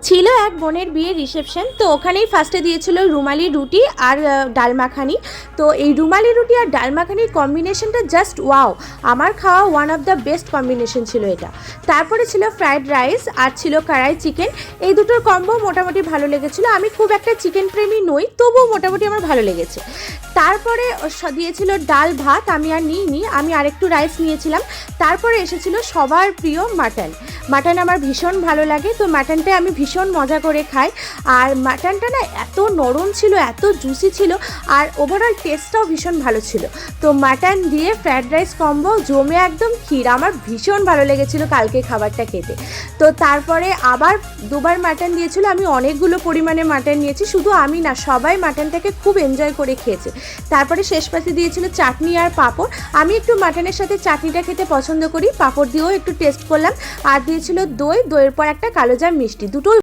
ছিল এক বোনের বিয়ের রিসেপশন, তো ওখানেই ফার্স্টে দিয়েছিল রুমালি রুটি আর ডাল মাখানি। তো এই রুমালি রুটি আর ডাল মাখানির কম্বিনেশনটা জাস্ট ওয়াও, আমার খাওয়া one of the best combination ছিল এটা। তারপরে ছিল ফ্রায়েড রাইস আর ছিল কড়াই চিকেন। এই দুটোর কম্বো মোটামুটি ভালো লেগেছিলো। আমি খুব একটা চিকেন প্রেমী নই, তবুও মোটামুটি আমার ভালো লেগেছে। তারপরে দিয়েছিল ডাল ভাত, আমি আর নিইনি, আমি আরেকটু রাইস নিয়েছিলাম। তারপরে এসেছিল সবার প্রিয় মাটন। মাটন আমার ভীষণ ভালো লাগে, তো মাটনটা আমি ভীষণ মজা করে খাই। আর মাটনটা না এত নরম ছিল, এত জুসি ছিল, আর ওভারঅল টেস্টটাও ভীষণ ভালো ছিল। তো মাটন দিয়ে ফ্রায়েড রাইস কম্বো জমে একদম ক্ষীর। আমার ভীষণ ভালো লেগেছিলো কালকে খাবারটা খেতে। তো তারপরে আবার দুবার মাটন দিয়েছিল, আমি অনেকগুলো পরিমাণে মাটন নিয়েছি, শুধু আমি না, সবাই মাটনটাকে খুব এনজয় করে খেয়েছে। তারপরে শেষ পাশে দিয়েছিল চাটনি আর পাঁপড়। আমি একটু মাটনের সাথে চাটনিটা খেতে পছন্দ করি, পাঁপড় দিয়েও একটু টেস্ট করলাম। আর দিয়েছিল দই, দইয়ের পর একটা কালোজাম মিষ্টি, দুটোই